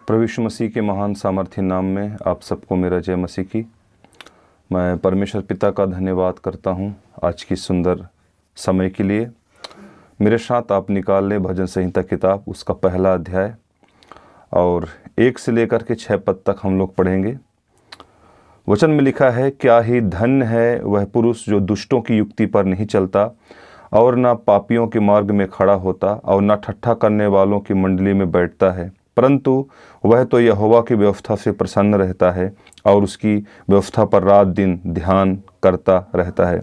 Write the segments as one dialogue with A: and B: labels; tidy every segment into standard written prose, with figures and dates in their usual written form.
A: प्रभु यीशु मसीह के महान सामर्थ्य नाम में आप सबको मेरा जय मसीह की। मैं परमेश्वर पिता का धन्यवाद करता हूँ आज की सुंदर समय के लिए। मेरे साथ आप निकाल लें भजन संहिता किताब, उसका पहला अध्याय और 1 से लेकर के 6 पद तक हम लोग पढ़ेंगे। वचन में लिखा है, क्या ही धन्य है वह पुरुष जो दुष्टों की युक्ति पर नहीं चलता और न पापियों के मार्ग में खड़ा होता और न ठट्ठा करने वालों की मंडली में बैठता है, परंतु वह तो यहोवा की व्यवस्था से प्रसन्न रहता है और उसकी व्यवस्था पर रात दिन ध्यान करता रहता है।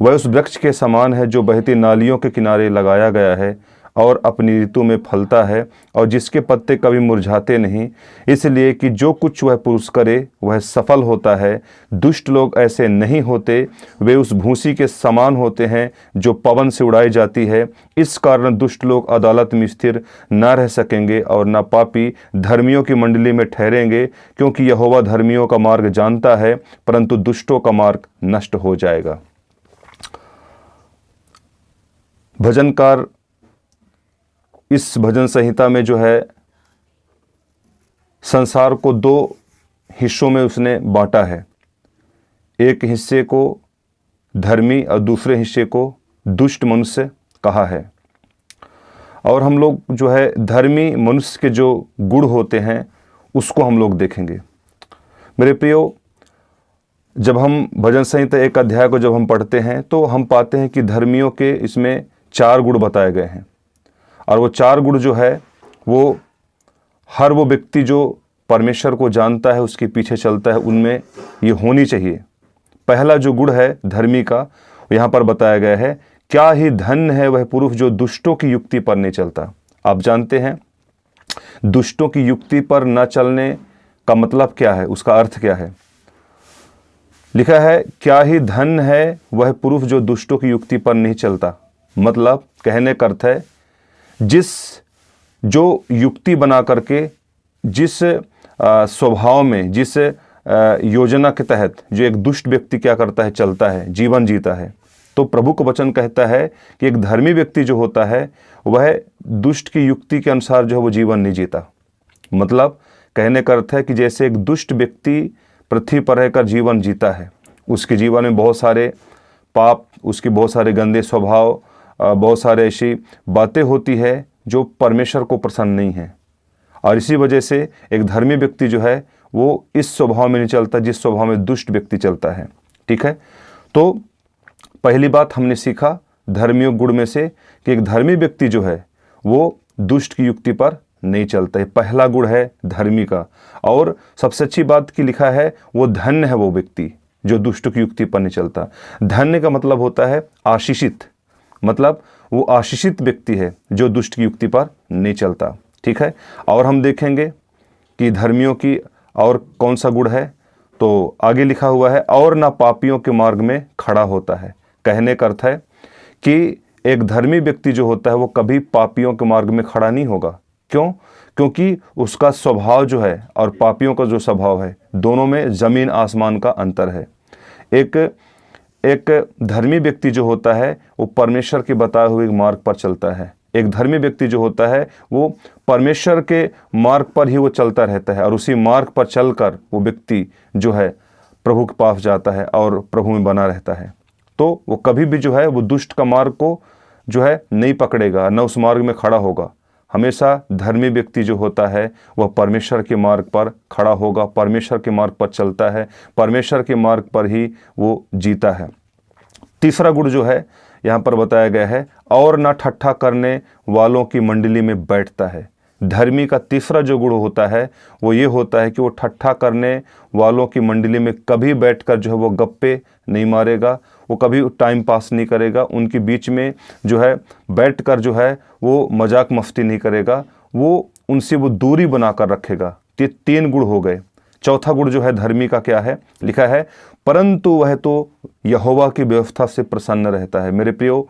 A: वह उस वृक्ष के समान है जो बहती नालियों के किनारे लगाया गया है और अपनी ऋतु में फलता है और जिसके पत्ते कभी मुरझाते नहीं, इसलिए कि जो कुछ वह पुरुष करे वह सफल होता है। दुष्ट लोग ऐसे नहीं होते, वे उस भूसी के समान होते हैं जो पवन से उड़ाई जाती है। इस कारण दुष्ट लोग अदालत में स्थिर न रह सकेंगे और न पापी धर्मियों की मंडली में ठहरेंगे, क्योंकि यहोवा धर्मियों का मार्ग जानता है परंतु दुष्टों का मार्ग नष्ट हो जाएगा। भजनकार इस भजन संहिता में जो है संसार को 2 हिस्सों में उसने बांटा है। एक हिस्से को धर्मी और दूसरे हिस्से को दुष्ट मनुष्य कहा है। और हम लोग जो है धर्मी मनुष्य के जो गुण होते हैं उसको हम लोग देखेंगे। मेरे प्रियो, जब हम भजन संहिता 1 अध्याय को जब हम पढ़ते हैं तो हम पाते हैं कि धर्मियों के इसमें 4 गुण बताए गए हैं। और वो 4 गुण जो है वो हर वो व्यक्ति जो परमेश्वर को जानता है, उसके पीछे चलता है, उनमें ये होनी चाहिए। पहला जो गुण है धर्मी का, यहाँ पर बताया गया है, क्या ही धन्य है वह पुरुष जो दुष्टों की युक्ति पर नहीं चलता। आप जानते हैं दुष्टों की युक्ति पर न चलने का मतलब क्या है, उसका अर्थ क्या है। लिखा है, क्या ही धन्य है वह पुरुष जो दुष्टों की युक्ति पर नहीं चलता। मतलब कहने का अर्थ है, जो युक्ति बना करके, जिस स्वभाव में, जिस योजना के तहत जो एक दुष्ट व्यक्ति क्या करता है, चलता है, जीवन जीता है, तो प्रभु का वचन कहता है कि एक धर्मी व्यक्ति जो होता है वह दुष्ट की युक्ति के अनुसार जो है वो जीवन नहीं जीता। मतलब कहने का अर्थ है कि जैसे एक दुष्ट व्यक्ति पृथ्वी पर रहकर जीवन जीता है, उसके जीवन में बहुत सारे पाप, उसके बहुत सारे गंदे स्वभाव, बहुत सारे ऐसी बातें होती है जो परमेश्वर को प्रसन्न नहीं है। और इसी वजह से एक धर्मी व्यक्ति जो है वो इस स्वभाव में नहीं चलता जिस स्वभाव में दुष्ट व्यक्ति चलता है। ठीक है, तो पहली बात हमने सीखा धर्मियों गुण में से कि एक धर्मी व्यक्ति जो है वो दुष्ट की युक्ति पर नहीं चलता है। पहला गुण है धर्मी का। और सबसे अच्छी बात की लिखा है, वो धन्य है वो व्यक्ति जो दुष्ट की युक्ति पर नहीं चलता। धन्य का मतलब होता है आशीषित, मतलब वो आशीषित व्यक्ति है जो दुष्ट की युक्ति पर नहीं चलता। ठीक है, और हम देखेंगे कि धर्मियों की और कौन सा गुण है, तो आगे लिखा हुआ है, और ना पापियों के मार्ग में खड़ा होता है। कहने का अर्थ है कि एक धर्मी व्यक्ति जो होता है वो कभी पापियों के मार्ग में खड़ा नहीं होगा। क्यों? क्योंकि उसका स्वभाव जो है और पापियों का जो स्वभाव है, दोनों में ज़मीन आसमान का अंतर है। एक धर्मी व्यक्ति जो होता है वो परमेश्वर के बताए हुए मार्ग पर चलता है। एक धर्मी व्यक्ति जो होता है वो परमेश्वर के मार्ग पर ही वो चलता रहता है और उसी मार्ग पर चलकर वो व्यक्ति जो है प्रभु के पास जाता है और प्रभु में बना रहता है। तो वो कभी भी जो है वो दुष्ट का मार्ग को जो है नहीं पकड़ेगा, न उस मार्ग में खड़ा होगा। हमेशा धर्मी व्यक्ति जो होता है वह परमेश्वर के मार्ग पर खड़ा होगा, परमेश्वर के मार्ग पर चलता है, परमेश्वर के मार्ग पर ही वो जीता है। तीसरा गुण जो है यहाँ पर बताया गया है, और ना ठट्ठा करने वालों की मंडली में बैठता है। धर्मी का तीसरा जो गुण होता है वो ये होता है कि वो ठट्ठा करने वालों की मंडली में कभी बैठकर जो है वो गप्पे नहीं मारेगा, वो कभी टाइम पास नहीं करेगा, उनके बीच में जो है बैठकर जो है वो मजाक मस्ती नहीं करेगा, वो उनसे वो दूरी बनाकर रखेगा। ये 3 गुण हो गए। चौथा गुण जो है धर्मी का क्या है, लिखा है, परंतु वह तो यहोवा की व्यवस्था से प्रसन्न रहता है। मेरे प्रियो,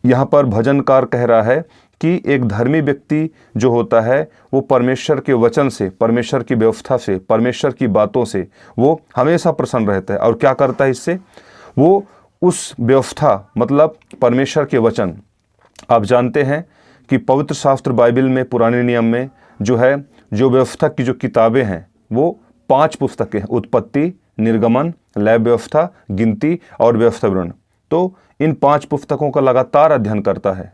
A: यहाँ पर भजनकार कह रहा है कि एक धर्मी व्यक्ति जो होता है वो परमेश्वर के वचन से, परमेश्वर की व्यवस्था से, परमेश्वर की बातों से वो हमेशा प्रसन्न रहता है। और क्या करता है इससे, वो उस व्यवस्था मतलब परमेश्वर के वचन, आप जानते हैं कि पवित्र शास्त्र बाइबल में पुराने नियम में जो है जो व्यवस्था की जो किताबें हैं वो 5 पुस्तकें हैं, उत्पत्ति, निर्गमन, लय व्यवस्था, गिनती और व्यवस्था विवरण। तो इन 5 पुस्तकों का लगातार अध्ययन करता है।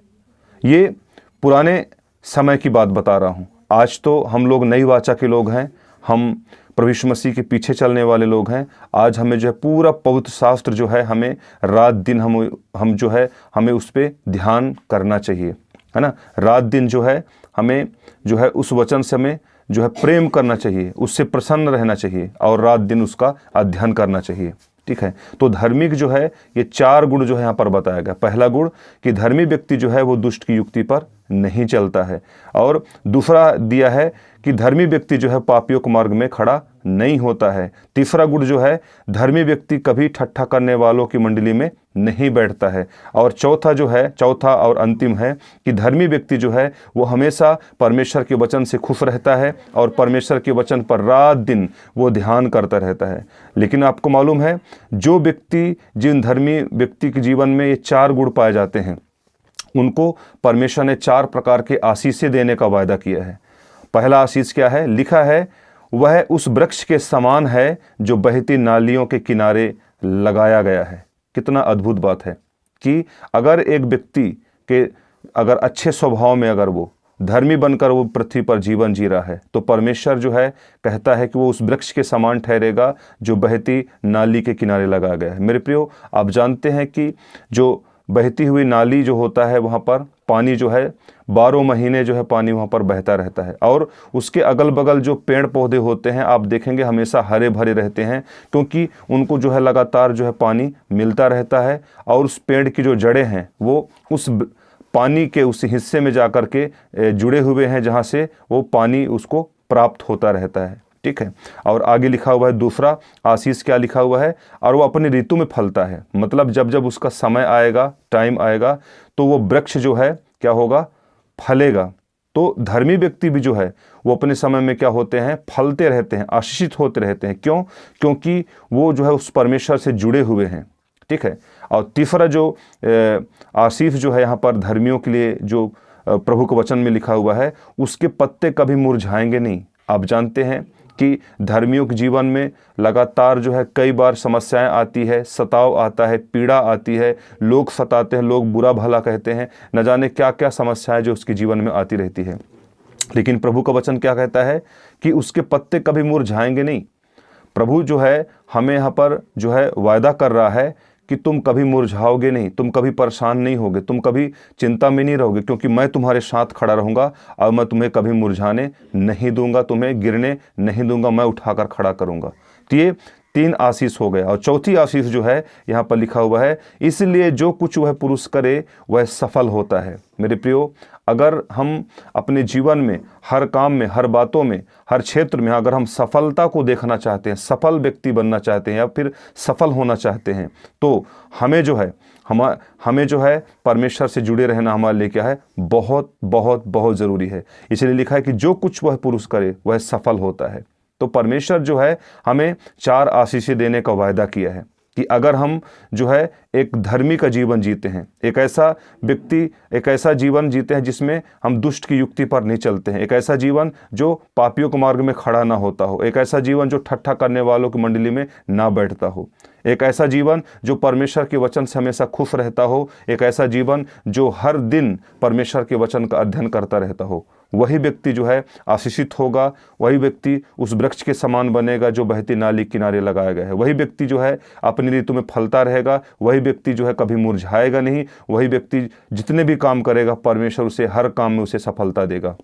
A: ये पुराने समय की बात बता रहा हूँ। आज तो हम लोग नई वाचा के लोग हैं, हम प्रभु यीशु मसीह के पीछे चलने वाले लोग हैं। आज हमें जो है पूरा पवित्र शास्त्र जो है हमें रात दिन हम जो है हमें उस पर ध्यान करना चाहिए, है ना। रात दिन जो है हमें जो है उस वचन से हमें जो है प्रेम करना चाहिए, उससे प्रसन्न रहना चाहिए और रात दिन उसका अध्ययन करना चाहिए। ठीक है। तो धार्मिक जो है ये 4 गुण जो है यहाँ पर बताया गया। पहला गुण कि धर्मी व्यक्ति जो है वो दुष्ट की युक्ति पर नहीं चलता है, और दूसरा दिया है कि धर्मी व्यक्ति जो है पापियों के मार्ग में खड़ा नहीं होता है। तीसरा गुण जो है धर्मी व्यक्ति कभी ठट्ठा करने वालों की मंडली में नहीं बैठता है। और चौथा और अंतिम है कि धर्मी व्यक्ति जो है वो हमेशा परमेश्वर के वचन से खुश रहता है और परमेश्वर के वचन पर रात दिन वो ध्यान करता रहता है। लेकिन आपको मालूम है जिन धर्मी व्यक्ति के जीवन में ये 4 गुण पाए जाते हैं उनको परमेश्वर ने 4 प्रकार के आशीषें देने का वायदा किया है। पहला आशीष क्या है? लिखा है वह उस वृक्ष के समान है जो बहती नालियों के किनारे लगाया गया है। कितना अद्भुत बात है कि अगर एक व्यक्ति के अगर अच्छे स्वभाव में अगर वो धर्मी बनकर वो पृथ्वी पर जीवन जी रहा है तो परमेश्वर जो है कहता है कि वो उस वृक्ष के समान ठहरेगा जो बहती नाली के किनारे लगा गया है। मेरे प्रियो, आप जानते हैं कि जो बहती हुई नाली जो होता है वहाँ पर पानी जो है 12 महीने जो है पानी वहाँ पर बहता रहता है, और उसके अगल बगल जो पेड़ पौधे होते हैं आप देखेंगे हमेशा हरे भरे रहते हैं, क्योंकि उनको जो है लगातार जो है पानी मिलता रहता है और उस पेड़ की जो जड़ें हैं वो उस पानी के उस हिस्से में जाकर के जुड़े हुए हैं जहाँ से वो पानी उसको प्राप्त होता रहता है। ठीक है। और आगे लिखा हुआ है दूसरा आशीष क्या लिखा हुआ है? और वो अपनी ऋतु में फलता है। मतलब जब जब उसका समय आएगा, टाइम आएगा, तो वो वृक्ष जो है क्या होगा? फलेगा। तो धर्मी व्यक्ति भी जो है वो अपने समय में क्या होते हैं? फलते रहते हैं, आशीषित होते रहते हैं। क्यों? क्योंकि वो जो है उस परमेश्वर से जुड़े हुए हैं। ठीक है। और तीसरा जो आशीष जो है यहाँ पर धर्मियों के लिए जो प्रभु के वचन में लिखा हुआ है, उसके पत्ते कभी मुरझाएंगे नहीं। आप जानते हैं कि धर्मियों के जीवन में लगातार जो है कई बार समस्याएं आती है, सताव आता है, पीड़ा आती है, लोग सताते हैं, लोग बुरा भला कहते हैं, न जाने क्या क्या समस्याएं जो उसके जीवन में आती रहती है। लेकिन प्रभु का वचन क्या कहता है कि उसके पत्ते कभी मुरझाएंगे नहीं। प्रभु जो है हमें यहाँ पर जो है वायदा कर रहा है कि तुम कभी मुरझाओगे नहीं, तुम कभी परेशान नहीं होगे, तुम कभी चिंता में नहीं रहोगे, क्योंकि मैं तुम्हारे साथ खड़ा रहूँगा और मैं तुम्हें कभी मुरझाने नहीं दूंगा, तुम्हें गिरने नहीं दूंगा, मैं उठाकर खड़ा करूँगा। तो ये 3 आशीष हो गए। और चौथी आशीष जो है यहाँ पर लिखा हुआ है, इसलिए जो कुछ वह पुरुष करे वह सफल होता है। मेरे प्रियो, अगर हम अपने जीवन में हर काम में, हर बातों में, हर क्षेत्र में अगर हम सफलता को देखना चाहते हैं, सफल व्यक्ति बनना चाहते हैं या फिर सफल होना चाहते हैं, तो हमें जो है परमेश्वर से जुड़े रहना हमारे लिए क्या है? बहुत बहुत बहुत ज़रूरी है। इसलिए लिखा है कि जो कुछ वह पुरुष करे वह सफल होता है। तो परमेश्वर जो है हमें 4 आशीषें देने का वायदा किया है कि अगर हम जो है एक धर्मी का जीवन जीते हैं, एक ऐसा जीवन जीते हैं जिसमें हम दुष्ट की युक्ति पर नहीं चलते हैं, एक ऐसा जीवन जो पापियों के मार्ग में खड़ा ना होता हो, एक ऐसा जीवन जो ठट्ठा करने वालों की मंडली में ना बैठता हो, एक ऐसा जीवन जो परमेश्वर के वचन से हमेशा खुश रहता हो, एक ऐसा जीवन जो हर दिन परमेश्वर के वचन का अध्ययन करता रहता हो, वही व्यक्ति जो है आशीषित होगा। वही व्यक्ति उस वृक्ष के समान बनेगा जो बहती नाली किनारे लगाया गया है। वही व्यक्ति जो है अपनी ऋतु में फलता रहेगा। वही व्यक्ति जो है कभी मुरझाएगा नहीं। वही व्यक्ति जितने भी काम करेगा परमेश्वर उसे हर काम में उसे सफलता देगा।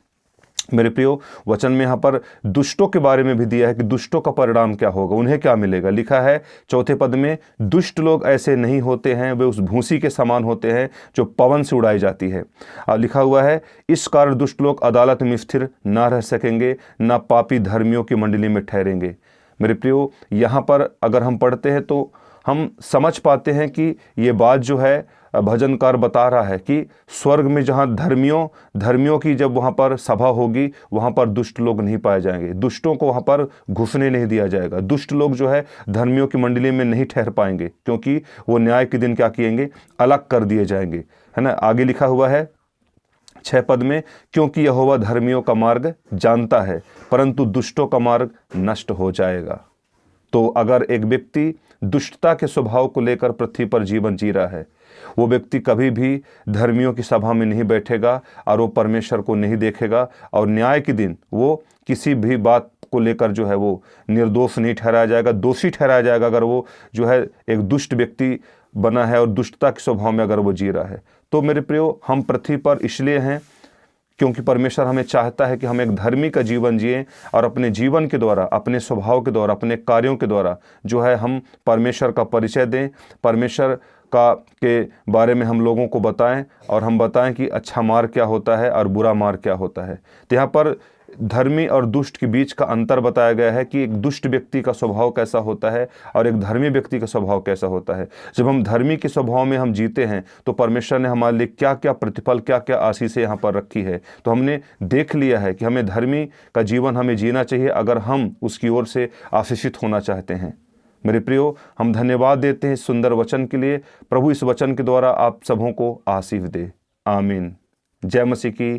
A: मेरे प्रियो, वचन में यहाँ पर दुष्टों के बारे में भी दिया है कि दुष्टों का परिणाम क्या होगा, उन्हें क्या मिलेगा। लिखा है 4 पद में, दुष्ट लोग ऐसे नहीं होते हैं, वे उस भूसी के समान होते हैं जो पवन से उड़ाई जाती है। और लिखा हुआ है, इस कारण दुष्ट लोग अदालत में स्थिर ना रह सकेंगे, ना पापी धर्मियों की मंडली में ठहरेंगे। मेरे प्रियो, यहाँ पर अगर हम पढ़ते हैं तो हम समझ पाते हैं कि ये बात जो है भजनकार बता रहा है कि स्वर्ग में जहाँ धर्मियों की जब वहाँ पर सभा होगी वहाँ पर दुष्ट लोग नहीं पाए जाएंगे। दुष्टों को वहाँ पर घुसने नहीं दिया जाएगा। दुष्ट लोग जो है धर्मियों की मंडली में नहीं ठहर पाएंगे, क्योंकि वो न्याय के दिन क्या किएंगे? अलग कर दिए जाएंगे, है ना। आगे लिखा हुआ है 6 पद में, क्योंकि यहोवा धर्मियों का मार्ग जानता है परंतु दुष्टों का मार्ग नष्ट हो जाएगा। तो अगर एक व्यक्ति दुष्टता के स्वभाव को लेकर पृथ्वी पर जीवन जी रहा है, वो व्यक्ति कभी भी धर्मियों की सभा में नहीं बैठेगा और वो परमेश्वर को नहीं देखेगा, और न्याय के दिन वो किसी भी बात को लेकर जो है वो निर्दोष नहीं ठहराया जाएगा, दोषी ठहराया जाएगा अगर वो जो है एक दुष्ट व्यक्ति बना है और दुष्टता के स्वभाव में अगर वो जी रहा है। तो मेरे प्रियो, हम पृथ्वी पर इसलिए हैं क्योंकि परमेश्वर हमें चाहता है कि हम एक धर्मी का जीवन जिएं और अपने जीवन के द्वारा, अपने स्वभाव के द्वारा, अपने कार्यों के द्वारा जो है हम परमेश्वर का परिचय दें, परमेश्वर के बारे में हम लोगों को बताएं और हम बताएं कि अच्छा मार्ग क्या होता है और बुरा मार्ग क्या होता है। तो यहाँ पर धर्मी और दुष्ट के बीच का अंतर बताया गया है कि एक दुष्ट व्यक्ति का स्वभाव कैसा होता है और एक धर्मी व्यक्ति का स्वभाव कैसा होता है। जब हम धर्मी के स्वभाव में हम जीते हैं तो परमेश्वर ने हमारे लिए क्या क्या प्रतिफल, क्या क्या आशीषें यहाँ पर रखी है। तो हमने देख लिया है कि हमें धर्मी का जीवन हमें जीना चाहिए अगर हम उसकी ओर से आशीषित होना चाहते हैं। मेरे प्रियो, हम धन्यवाद देते हैं इस सुंदर वचन के लिए। प्रभु इस वचन के द्वारा आप सबों को आशीष दे। आमीन। जय मसीह की